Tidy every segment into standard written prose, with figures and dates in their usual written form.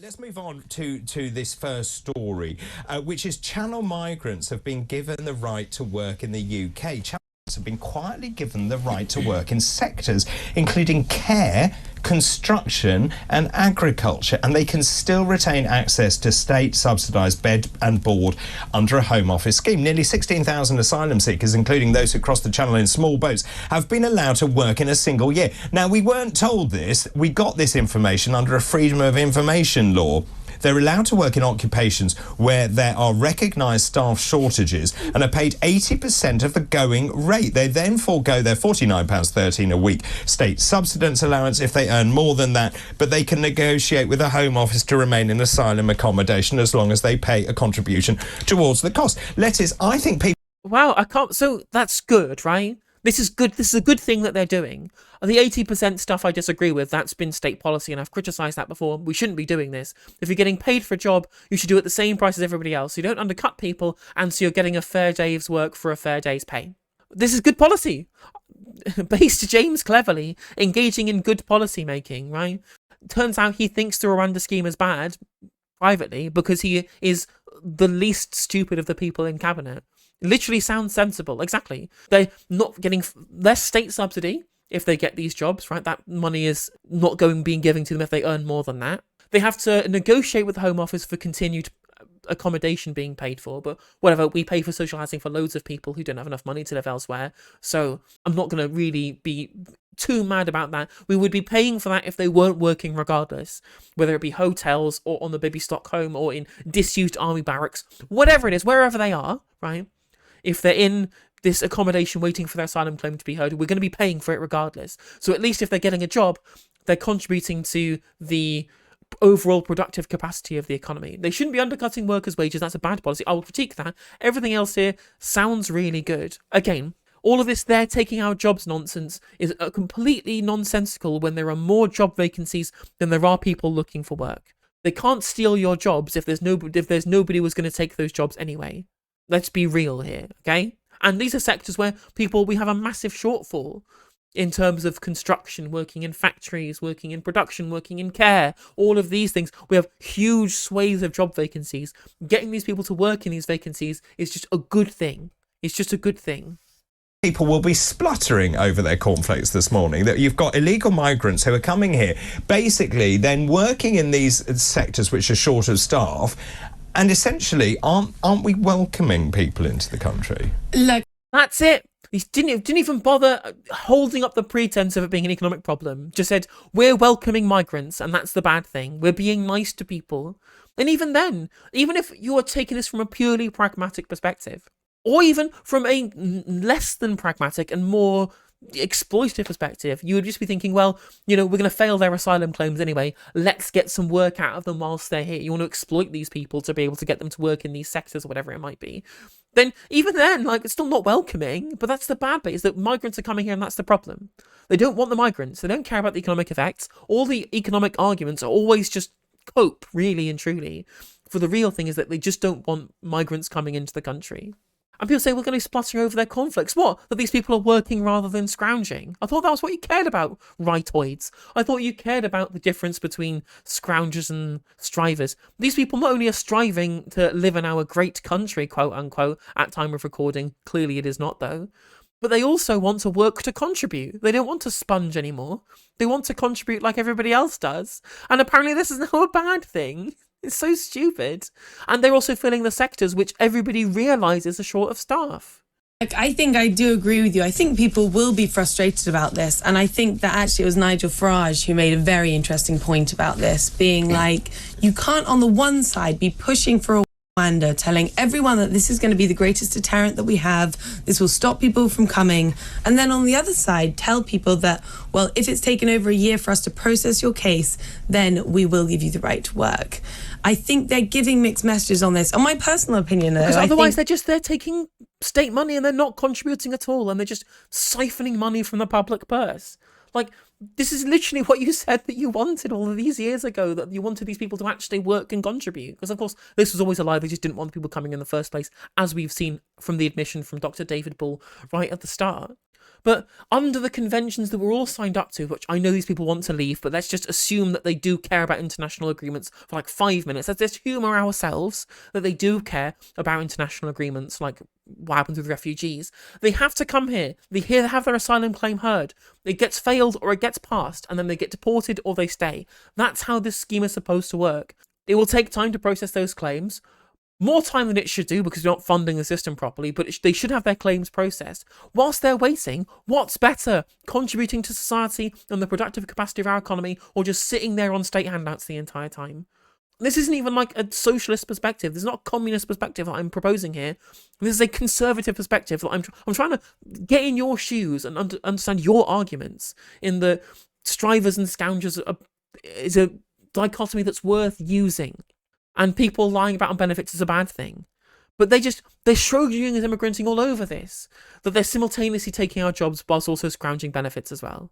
let's move on to this first story, which is Channel migrants have been given the right to work in the UK. Channel migrants have been quietly given the right to work in sectors including care, construction and agriculture, and they can still retain access to state subsidised bed and board under a Home Office scheme. Nearly 16,000 asylum seekers, including those who crossed the Channel in small boats, have been allowed to work in a single year. Now, we weren't told this. We got this information under a Freedom of Information law. They're allowed to work in occupations where there are recognised staff shortages and are paid 80% of the going rate. They then forego their £49.13 a week state subsistence allowance if they earn more than that, but they can negotiate with the Home Office to remain in asylum accommodation as long as they pay a contribution towards the cost. Lettuce, I think people... Wow, I can't... So that's good, right? This is good. This is a good thing that they're doing. The 80% stuff I disagree with. That's been state policy, and I've criticised that before. We shouldn't be doing this. If you're getting paid for a job, you should do it at the same price as everybody else. So you don't undercut people, and so you're getting a fair day's work for a fair day's pay. This is good policy. Based James cleverly, engaging in good policy making, right? Turns out he thinks the Rwanda scheme is bad, privately, because he is the least stupid of the people in cabinet. Literally sounds sensible. Exactly. They're not getting less state subsidy if they get these jobs, right? That money is not being given to them if they earn more than that. They have to negotiate with the Home Office for continued accommodation being paid for, but whatever, we pay for social housing for loads of people who don't have enough money to live elsewhere, so I'm not going to really be too mad about that. We would be paying for that if they weren't working regardless, whether it be hotels or on the Baby Stockholm or in disused army barracks, whatever it is, wherever they are, right? If they're in this accommodation waiting for their asylum claim to be heard, we're going to be paying for it regardless. So at least if they're getting a job, they're contributing to the overall productive capacity of the economy. They shouldn't be undercutting workers' wages. That's a bad policy. I will critique that. Everything else here sounds really good. Again, all of this they're taking our jobs nonsense is completely nonsensical when there are more job vacancies than there are people looking for work. They can't steal your jobs if there's nobody who's going to take those jobs anyway. Let's be real here, okay? And these are sectors where we have a massive shortfall in terms of construction, working in factories, working in production, working in care, all of these things. We have huge swathes of job vacancies. Getting these people to work in these vacancies is just a good thing. It's just a good thing. People will be spluttering over their cornflakes this morning that you've got illegal migrants who are coming here, basically then working in these sectors which are short of staff. And essentially, aren't we welcoming people into the country? Look, that's it. He didn't even bother holding up the pretense of it being an economic problem. Just said, we're welcoming migrants, and that's the bad thing. We're being nice to people. And even then, even if you are taking this from a purely pragmatic perspective, or even from a less than pragmatic and more exploitative perspective, you would just be thinking, well, we're going to fail their asylum claims anyway. Let's get some work out of them whilst they're here. You want to exploit these people to be able to get them to work in these sectors or whatever it might be. Then, even then, it's still not welcoming, but that's the bad bit, is that migrants are coming here and that's the problem. They don't want the migrants. They don't care about the economic effects. All the economic arguments are always just cope, really and truly. For the real thing is that they just don't want migrants coming into the country. And people say, we're going to be spluttering over their conflicts. What? That these people are working rather than scrounging? I thought that was what you cared about, rightoids. I thought you cared about the difference between scroungers and strivers. These people not only are striving to live in our great country, quote unquote, at time of recording, clearly it is not though, but they also want to work to contribute. They don't want to sponge anymore. They want to contribute like everybody else does. And apparently this is now a bad thing. It's so stupid. And they're also filling the sectors which everybody realises are short of staff. I think I do agree with you. I think people will be frustrated about this. And I think that actually it was Nigel Farage who made a very interesting point about this, being like, you can't on the one side be pushing for a Rwanda, telling everyone that this is going to be the greatest deterrent that we have, this will stop people from coming, and then on the other side tell people that, well, if it's taken over a year for us to process your case, then we will give you the right to work. I think they're giving mixed messages on this. On my personal opinion, though, because otherwise they're taking state money and they're not contributing at all, and they're just siphoning money from the public purse. This is literally what you said that you wanted all of these years ago, that you wanted these people to actually work and contribute. Because, of course, this was always a lie. They just didn't want people coming in the first place, as we've seen from the admission from Dr. David Bull right at the start. But under the conventions that we're all signed up to, which I know these people want to leave, but let's just assume that they do care about international agreements for like 5 minutes. Let's just humour ourselves that they do care about international agreements, like what happens with refugees. They have to come here. They have their asylum claim heard. It gets failed or it gets passed, and then they get deported or they stay. That's how this scheme is supposed to work. It will take time to process those claims. More time than it should do because you're not funding the system properly, but they should have their claims processed. Whilst they're waiting, what's better? Contributing to society and the productive capacity of our economy, or just sitting there on state handouts the entire time? This isn't even like a socialist perspective. This is not a communist perspective that I'm proposing here. This is a conservative perspective. That I'm trying to get in your shoes and understand your arguments. In the strivers and scoundrels is a dichotomy that's worth using. And people lying about on benefits is a bad thing. But they're scrounging and immigrating all over this. That they're simultaneously taking our jobs whilst also scrounging benefits as well.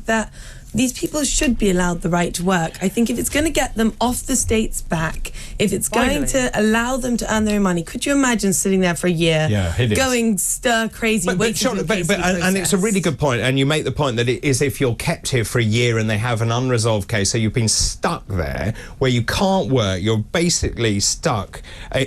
That these people should be allowed the right to work. I think if it's going to get them off the state's back, if it's going to allow them to earn their own money, could you imagine sitting there for a year, going stir crazy? And it's a really good point, and you make the point that it is if you're kept here for a year and they have an unresolved case, so you've been stuck there where you can't work, you're basically stuck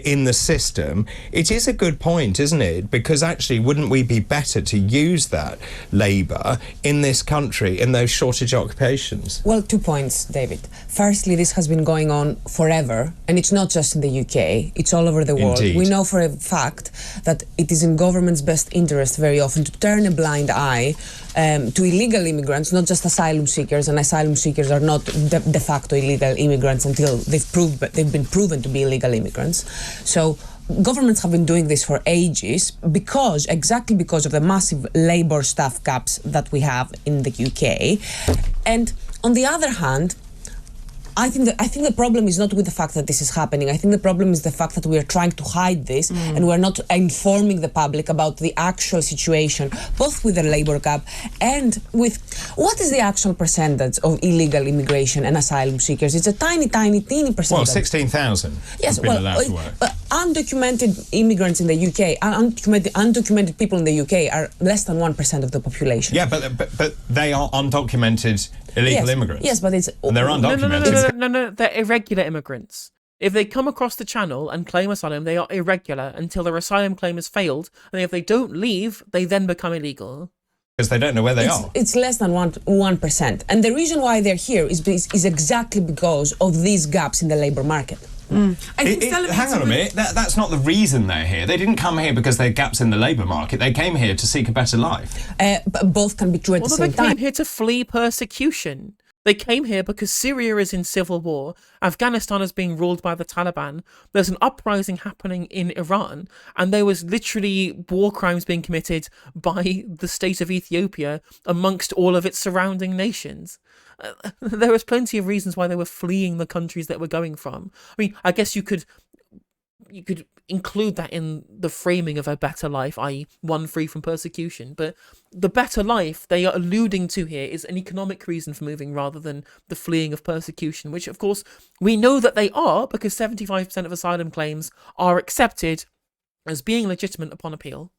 in the system. It is a good point, isn't it? Because actually, wouldn't we be better to use that labour in this country, in those shortage occupations? Well, 2 points, David. Firstly, this has been going on forever, and it's not just in the UK, it's all over the world. Indeed. We know for a fact that it is in government's best interest very often to turn a blind eye to illegal immigrants, not just asylum seekers, and asylum seekers are not de facto illegal immigrants until they've been proven to be illegal immigrants. So governments have been doing this for ages exactly because of the massive labour staff gaps that we have in the UK. And on the other hand, I think the problem is not with the fact that this is happening. I think the problem is the fact that we are trying to hide this and we're not informing the public about the actual situation, both with the labour gap and with what is the actual percentage of illegal immigration and asylum seekers. It's a teeny percentage. Well, 16,000 yes, have been allowed to work. But undocumented immigrants in the UK, undocumented people in the UK are less than 1% of the population. Yeah, but they are undocumented illegal immigrants. Yes, but it's... And they're undocumented. No, they're irregular immigrants. If they come across the channel and claim asylum, they are irregular until their asylum claim has failed, and if they don't leave, they then become illegal. Because they don't know where they are. It's less than 1%. And the reason why they're here is exactly because of these gaps in the labour market. Hang on a minute, that's not the reason they're here. They didn't come here because there are gaps in the labour market. They came here to seek a better life. But both can be true at the same time. They came here to flee persecution. They came here because Syria is in civil war, Afghanistan is being ruled by the Taliban, there's an uprising happening in Iran, and there was literally war crimes being committed by the state of Ethiopia amongst all of its surrounding nations. There was plenty of reasons why they were fleeing the countries that we're going from. I mean, I guess you could include that in the framing of a better life, i.e. one free from persecution, but the better life they are alluding to here is an economic reason for moving rather than the fleeing of persecution, which of course we know that they are because 75% of asylum claims are accepted as being legitimate upon appeal.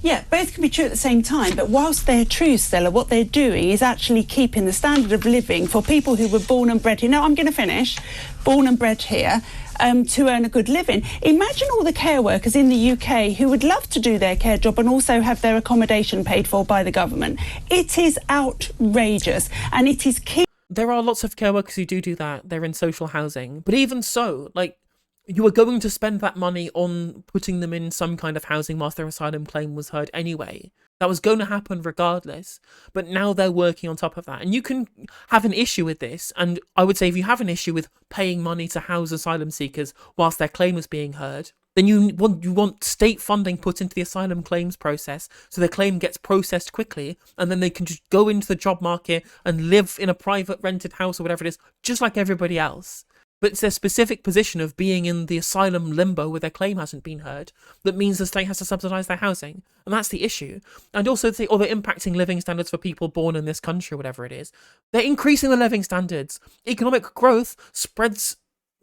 Yeah, both can be true at the same time, but whilst they're true, Stella, what they're doing is actually keeping the standard of living for people who were born and bred here. Now, I'm going to finish. Born and bred here. To earn a good living. Imagine all the care workers in the UK who would love to do their care job and also have their accommodation paid for by the government. It is outrageous, and it is key. There are lots of care workers who do that. They're in social housing. But even so, like, you were going to spend that money on putting them in some kind of housing whilst their asylum claim was heard anyway. That was going to happen regardless. But now they're working on top of that. And you can have an issue with this. And I would say if you have an issue with paying money to house asylum seekers whilst their claim is being heard, then you want state funding put into the asylum claims process so their claim gets processed quickly, and then they can just go into the job market and live in a private rented house or whatever it is, just like everybody else. But it's their specific position of being in the asylum limbo where their claim hasn't been heard that means the state has to subsidise their housing. And that's the issue. And also, they're impacting living standards for people born in this country, whatever it is. They're increasing the living standards. Economic growth spreads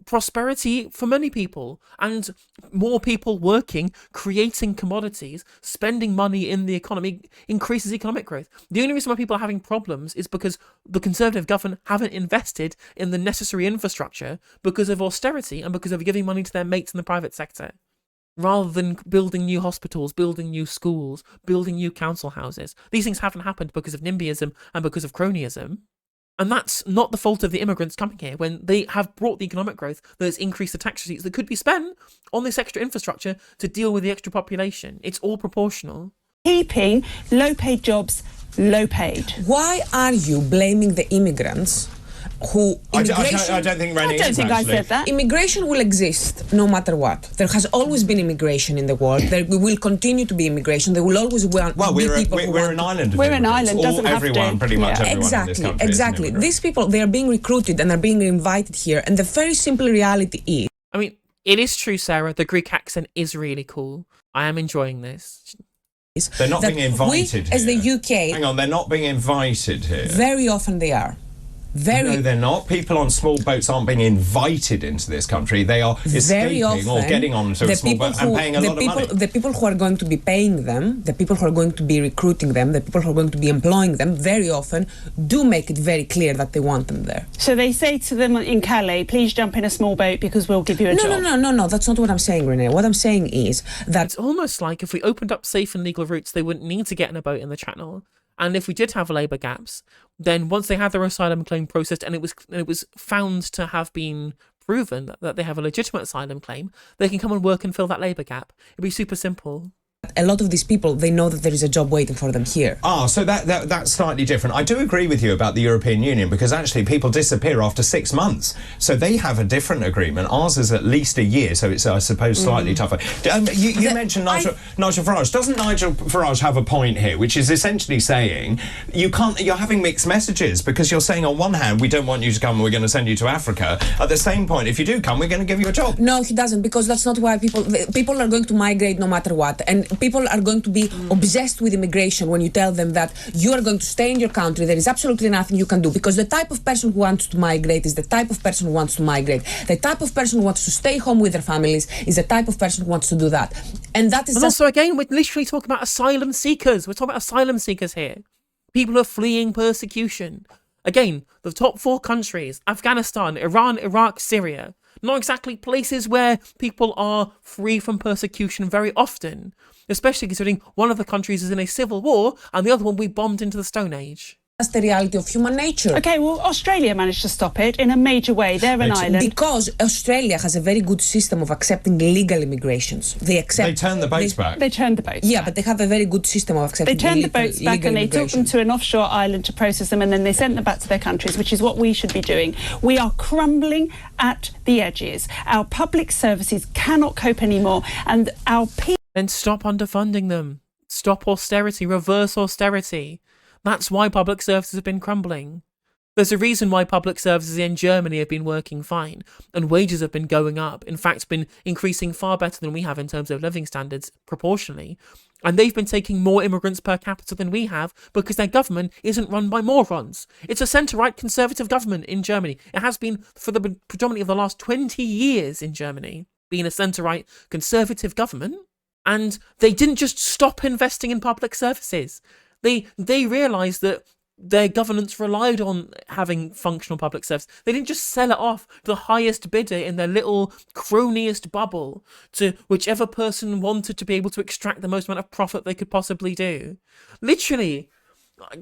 prosperity for many people, and more people working, creating commodities, spending money in the economy increases economic growth. The only reason why people are having problems is because the Conservative government haven't invested in the necessary infrastructure because of austerity and because of giving money to their mates in the private sector, rather than building new hospitals, building new schools, building new council houses. These things haven't happened because of NIMBYism and because of cronyism. And that's not the fault of the immigrants coming here when they have brought the economic growth that has increased the tax receipts that could be spent on this extra infrastructure to deal with the extra population. It's all proportional. Keeping low-paid jobs low-paid. Why are you blaming the immigrants who I don't think Renee I don't think I said that. Immigration will exist no matter what. There has always been immigration in the world. There will continue to be immigration. There will always be people who we're an island. We're an island. Doesn't have everyone, to. pretty much everyone in this country. Exactly. These people, they are being recruited and are being invited here. And the very simple reality is, I mean, it is true, Sarah. The Greek accent is really cool. I am enjoying this. They're not being invited here. As the UK... Hang on, they're not being invited here. Very often they are. No, they're not. People on small boats aren't being invited into this country. They are escaping or getting onto a small boat and paying a lot of money. The people who are going to be paying them, the people who are going to be recruiting them, the people who are going to be employing them, very often do make it very clear that they want them there. So they say to them in Calais, please jump in a small boat because we'll give you a job. No, that's not what I'm saying, Renee. What I'm saying is that... It's almost like if we opened up safe and legal routes, they wouldn't need to get in a boat in the Channel. And if we did have labour gaps, then once they had their asylum claim processed and it was found to have been proven that they have a legitimate asylum claim, they can come and work and fill that labour gap. It'd be super simple. A lot of these people, they know that there is a job waiting for them here. So that's slightly different. I do agree with you about the European Union because actually people disappear after 6 months. So they have a different agreement. Ours is at least a year, so it's, I suppose, slightly tougher. You mentioned Nigel Farage. Doesn't Nigel Farage have a point here, which is essentially saying you're having mixed messages because you're saying on one hand, we don't want you to come and we're going to send you to Africa. At the same point, if you do come, we're going to give you a job. No, he doesn't, because that's not why people are going to migrate no matter what. And people are going to be obsessed with immigration when you tell them that you are going to stay in your country, there is absolutely nothing you can do, because the type of person who wants to migrate is the type of person who wants to migrate. The type of person who wants to stay home with their families is the type of person who wants to do that. And that is also, again, we're literally talking about asylum seekers. We're talking about asylum seekers here. People who are fleeing persecution. Again, the top 4 countries, Afghanistan, Iran, Iraq, Syria, not exactly places where people are free from persecution very often, especially considering one of the countries is in a civil war and the other one we bombed into the Stone Age. That's the reality of human nature. Okay, well, Australia managed to stop it in a major way. They're an island. Because Australia has a very good system of accepting legal immigrations. They turn the boats back. They turned the boats back. But they have a very good system of accepting They turned the boats back and they took them to an offshore island to process them, and then they sent them back to their countries, which is what we should be doing. We are crumbling at the edges. Our public services cannot cope anymore, and our people... Then stop underfunding them. Stop austerity. Reverse austerity. That's why public services have been crumbling. There's a reason why public services in Germany have been working fine and wages have been going up. In fact, been increasing far better than we have in terms of living standards proportionally. And they've been taking more immigrants per capita than we have because their government isn't run by morons. It's a centre-right conservative government in Germany. It has been for the predominantly of the last 20 years in Germany, being a centre-right conservative government. And they didn't just stop investing in public services. They realised that their governance relied on having functional public service. They didn't just sell it off to the highest bidder in their little cronyist bubble to whichever person wanted to be able to extract the most amount of profit they could possibly do. Literally,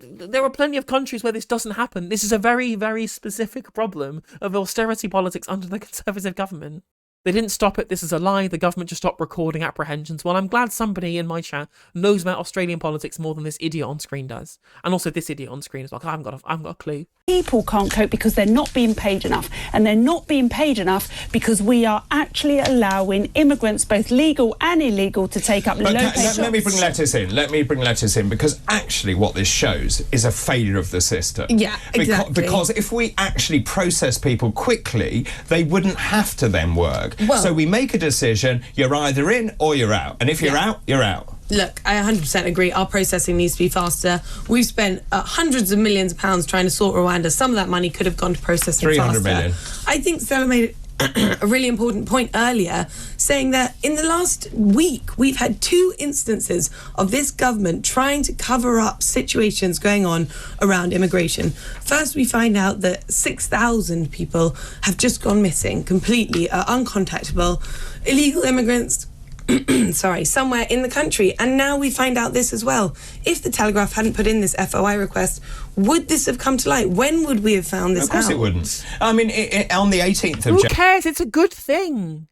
there are plenty of countries where this doesn't happen. This is a very, very specific problem of austerity politics under the Conservative government. They didn't stop it. This is a lie. The government just stopped recording apprehensions. Well, I'm glad somebody in my chat knows about Australian politics more than this idiot on screen does. And also this idiot on screen as well, because I haven't got a clue. People can't cope because they're not being paid enough. And they're not being paid enough because we are actually allowing immigrants, both legal and illegal, to take up low-paid jobs. Let me bring lettuce in. Because actually what this shows is a failure of the system. Yeah, exactly. Because if we actually process people quickly, they wouldn't have to then work. Well, so we make a decision, you're either in or you're out. And if you're out, you're out. Look, I 100% agree. Our processing needs to be faster. We've spent hundreds of millions of pounds trying to sort Rwanda. Some of that money could have gone to processing 300 faster. million. I think Stella made a really important point earlier, saying that in the last week we've had 2 instances of this government trying to cover up situations going on around immigration. First, we find out that 6,000 people have just gone missing, completely uncontactable, illegal immigrants somewhere in the country. And now we find out this as well. If the Telegraph hadn't put in this FOI request, would this have come to light? When would we have found this out? Of course it wouldn't. I mean, on the 18th of Who January... cares? It's a good thing.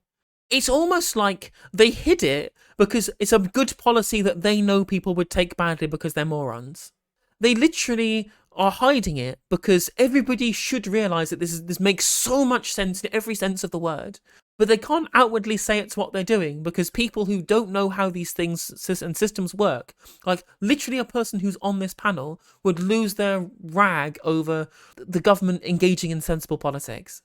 It's almost like they hid it because it's a good policy that they know people would take badly because they're morons. They literally are hiding it because everybody should realise that this makes so much sense in every sense of the word. But they can't outwardly say it's what they're doing because people who don't know how these things and systems work, like literally a person who's on this panel, would lose their rag over the government engaging in sensible politics.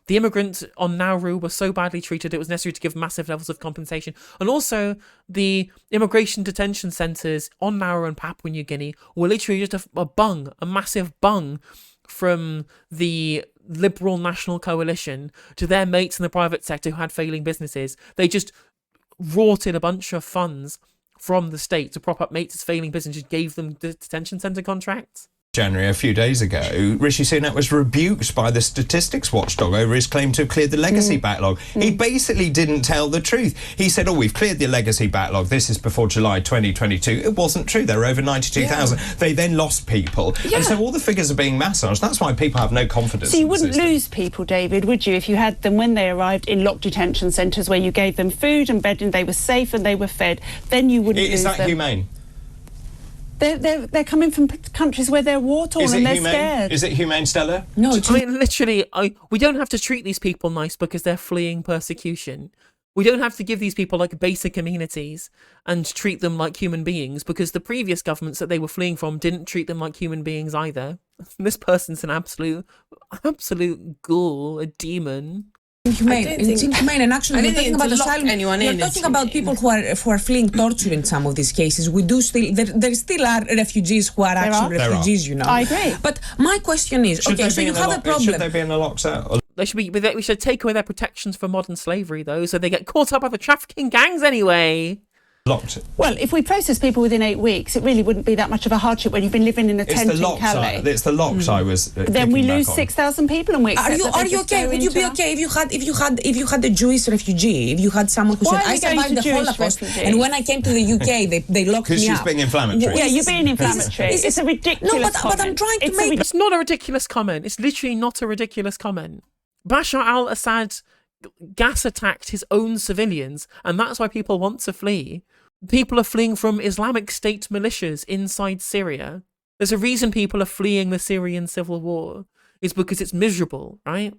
The immigrants on Nauru were so badly treated it was necessary to give massive levels of compensation. And also the immigration detention centres on Nauru and Papua New Guinea were literally just a massive bung from the Liberal National Coalition to their mates in the private sector who had failing businesses. They just rorted a bunch of funds from the state to prop up mates' failing businesses, gave them the detention centre contracts. January, a few days ago, Rishi Sunak was rebuked by the statistics watchdog over his claim to have cleared the legacy backlog. He basically didn't tell the truth. He said, we've cleared the legacy backlog. This is before July 2022. It wasn't true. There were over 92,000. They then lost people. And so all the figures are being massaged. That's why people have no confidence. So you wouldn't lose people, David, would you, if you had them when they arrived in locked detention centres where you gave them food and bed and they were safe and they were fed? Then you wouldn't lose them. Is that humane? They're coming from countries where they're war-torn and they're scared. Is it humane, Stella? No, I mean, literally, we don't have to treat these people nice because they're fleeing persecution. We don't have to give these people like basic amenities and treat them like human beings because the previous governments that they were fleeing from didn't treat them like human beings either. This person's an absolute ghoul, a demon. Inhumane. It's inhumane, and actually, we're talking about asylum. We're talking about people who are fleeing torture in some of these cases. We do still there still are refugees who are actually refugees. You know. I agree. But my question is, okay, so you have a problem. Should they be in the locks out? We should take away their protections for modern slavery, though, so they get caught up by the trafficking gangs anyway. Locked. Well, if we process people within 8 weeks, it really wouldn't be that much of a hardship when you've been living in a tent in Calais. It's the locks I was. Then we lose 6,000 people, and we accept Are you okay? Would you be okay if you had a Jewish refugee? If you had someone who said, "I survived the Holocaust, and when I came to the UK, they locked me up." Because she's being inflammatory. Yeah, you're being inflammatory. It's a ridiculous comment. But I'm trying to make. It's not a ridiculous comment. It's literally not a ridiculous comment. Bashar al-Assad gas attacked his own civilians, and that's why people want to flee. People are fleeing from Islamic State militias inside Syria. There's a reason people are fleeing the Syrian civil war. It's because it's miserable, right?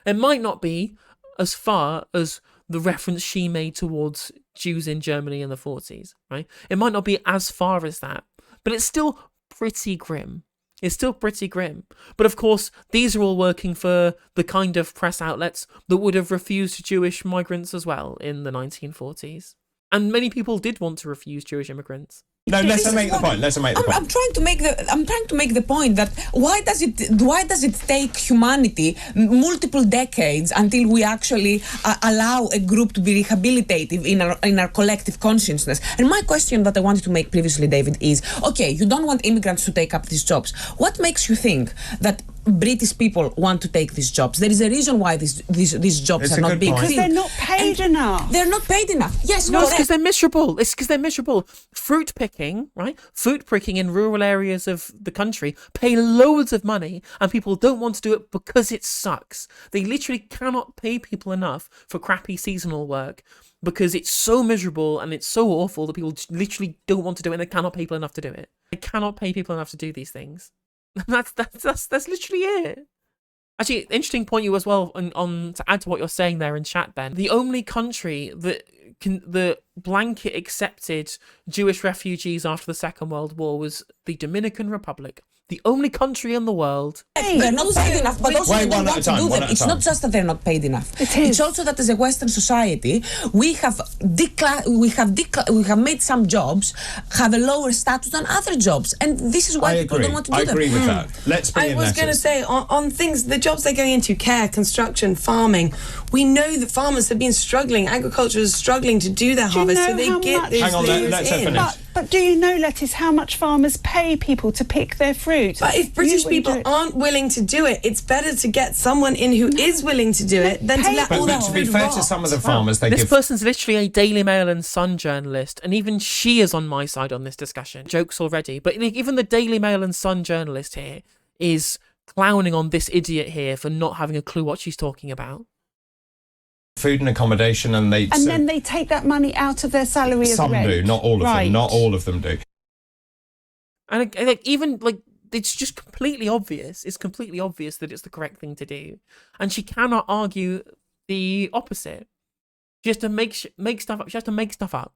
It might not be as far as the reference she made towards Jews in Germany in the 40s, right? It might not be as far as that, but it's still pretty grim. It's still pretty grim. But of course, these are all working for the kind of press outlets that would have refused Jewish migrants as well in the 1940s. And many people did want to refuse Jewish immigrants. No, let her make the point. I'm trying to make the point that why does it take humanity multiple decades until we actually allow a group to be rehabilitated in our collective consciousness? And my question that I wanted to make previously, David, is okay, you don't want immigrants to take up these jobs. What makes you think that British people want to take these jobs? There is a reason why these jobs are not being filled. Because they're not paid enough. They're not paid enough. Yes, no, it's because they're miserable. It's because they're miserable. Fruit picking, right? Fruit picking in rural areas of the country pay loads of money, and people don't want to do it because it sucks. They literally cannot pay people enough for crappy seasonal work because it's so miserable and it's so awful that people literally don't want to do it, and they cannot pay people enough to do it. They cannot pay people enough to do these things. That's literally it. Actually, interesting point you as well on to add to what you're saying there in chat, Ben. The only country that blanket accepted Jewish refugees after the Second World War was the Dominican Republic. The only country in the world. They're not paid enough, but also Wait, they don't one at want a to time, do one them. at a It's time. not just that they're not paid enough. It is. It's also that as a Western society, we have made some jobs have a lower status than other jobs, and this is why I people agree. don't want to do I them. agree with that. Let's bring I in was going to letters. say, on things, the jobs they're going into, care, construction, farming, we know that farmers have been struggling, agriculture is struggling to do their Do you harvest, so know they how get much- those Hang on, things let's her in. finish. But do you know, Lettice, how much farmers pay people to pick their fruit? But if British You wouldn't people do it. aren't willing to do it, it's better to get someone in who is willing to do it than to let all But that to be food fair rot. to some of the farmers, they This give person's literally a Daily Mail and Sun journalist, and even she is on my side on this discussion. Jokes already, but even the Daily Mail and Sun journalist here is clowning on this idiot here for not having a clue what she's talking about. food and accommodation, and then they take that money out of their salary as some rent. do, not all of Right. them. Not all of them do. And like, even like, it's just completely obvious. It's completely obvious that it's the correct thing to do, and she cannot argue the opposite. She has to make stuff up. She has to make stuff up.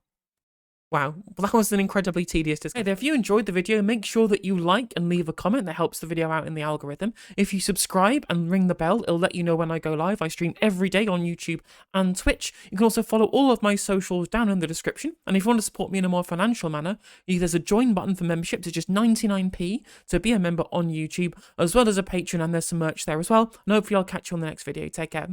Wow, well, that was an incredibly tedious discussion. If you enjoyed the video, make sure that you like and leave a comment. That helps the video out in the algorithm. If you subscribe and ring the bell, it'll let you know when I go live. I stream every day on YouTube and Twitch. You can also follow all of my socials down in the description. And if you want to support me in a more financial manner, there's a join button for membership to just 99p to be a member on YouTube, as well as a Patreon, and there's some merch there as well. And hopefully I'll catch you on the next video. Take care.